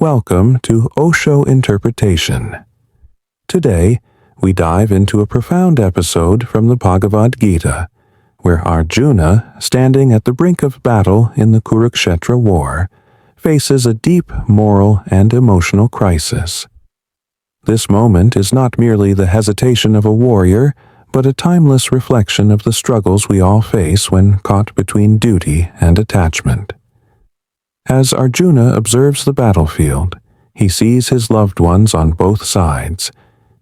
Welcome to OSHO-Interpretation. Today, we dive into a profound episode from the Bhagavad Gita, where Arjuna, standing at the brink of battle in the Kurukshetra war, faces a deep moral and emotional crisis. This moment is not merely the hesitation of a warrior, but a timeless reflection of the struggles we all face when caught between duty and attachment. As Arjuna observes the battlefield, he sees his loved ones on both sides,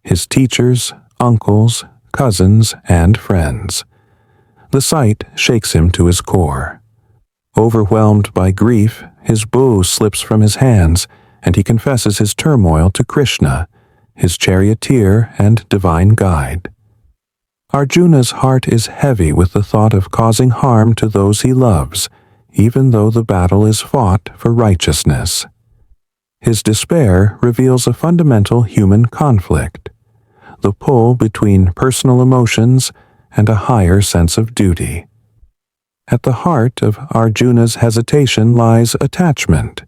his teachers, uncles, cousins, and friends. The sight shakes him to his core. Overwhelmed by grief, his bow slips from his hands, and he confesses his turmoil to Krishna, his charioteer and divine guide. Arjuna's heart is heavy with the thought of causing harm to those he loves, even though the battle is fought for righteousness. His despair reveals a fundamental human conflict, the pull between personal emotions and a higher sense of duty. At the heart of Arjuna's hesitation lies attachment,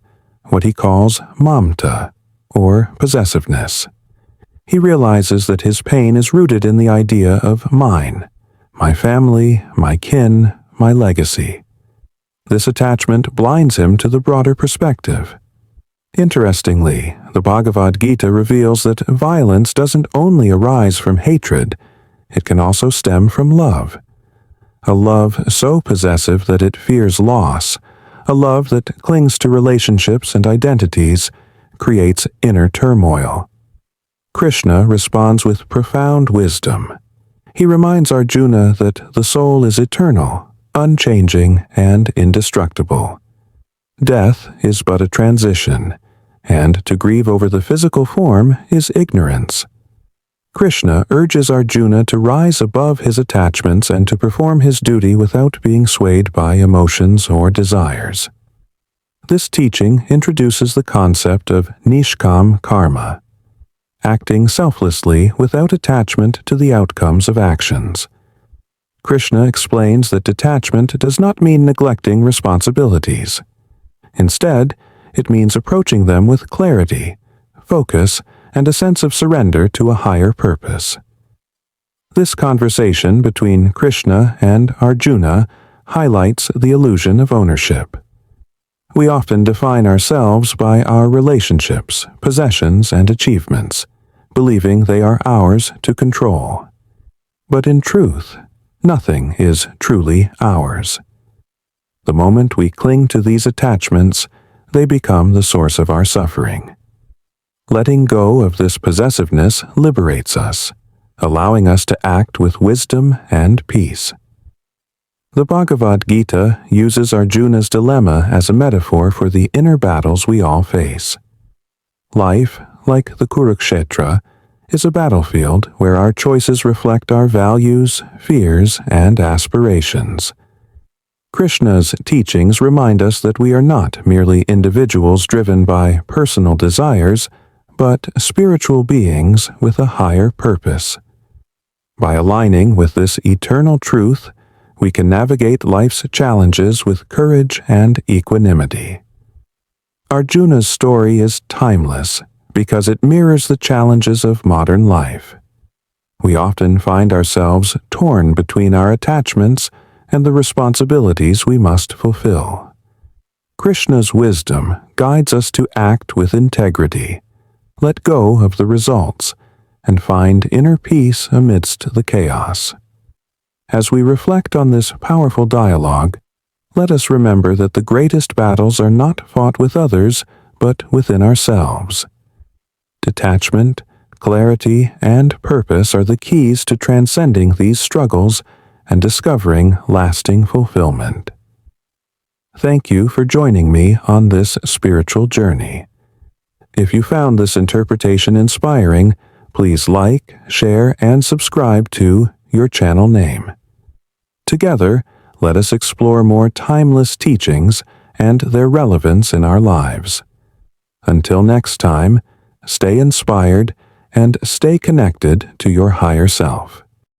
what he calls mamta, or possessiveness. He realizes that his pain is rooted in the idea of mine, my family, my kin, my legacy. This attachment blinds him to the broader perspective. Interestingly, the Bhagavad Gita reveals that violence doesn't only arise from hatred, it can also stem from love. A love so possessive that it fears loss, a love that clings to relationships and identities, creates inner turmoil. Krishna responds with profound wisdom. He reminds Arjuna that the soul is eternal, unchanging, and indestructible. Death is but a transition, and to grieve over the physical form is ignorance. Krishna urges Arjuna to rise above his attachments and to perform his duty without being swayed by emotions or desires. This teaching introduces the concept of Nishkam Karma, acting selflessly without attachment to the outcomes of actions. Krishna explains that detachment does not mean neglecting responsibilities. Instead, it means approaching them with clarity, focus, and a sense of surrender to a higher purpose. This conversation between Krishna and Arjuna highlights the illusion of ownership. We often define ourselves by our relationships, possessions, and achievements, believing they are ours to control. But in truth, nothing is truly ours. The moment we cling to these attachments, they become the source of our suffering. Letting go of this possessiveness liberates us, allowing us to act with wisdom and peace. The Bhagavad Gita uses Arjuna's dilemma as a metaphor for the inner battles we all face. Life, like the Kurukshetra, is a battlefield where our choices reflect our values, fears, and aspirations. Krishna's teachings remind us that we are not merely individuals driven by personal desires, but spiritual beings with a higher purpose. By aligning with this eternal truth, we can navigate life's challenges with courage and equanimity. Arjuna's story is timeless because it mirrors the challenges of modern life. We often find ourselves torn between our attachments and the responsibilities we must fulfill. Krishna's wisdom guides us to act with integrity, let go of the results, and find inner peace amidst the chaos. As we reflect on this powerful dialogue, let us remember that the greatest battles are not fought with others, but within ourselves. Detachment, clarity, and purpose are the keys to transcending these struggles and discovering lasting fulfillment. Thank you for joining me on this spiritual journey. If you found this interpretation inspiring, please like, share, and subscribe to your channel name. Together, let us explore more timeless teachings and their relevance in our lives. Until next time, stay inspired and stay connected to your higher self.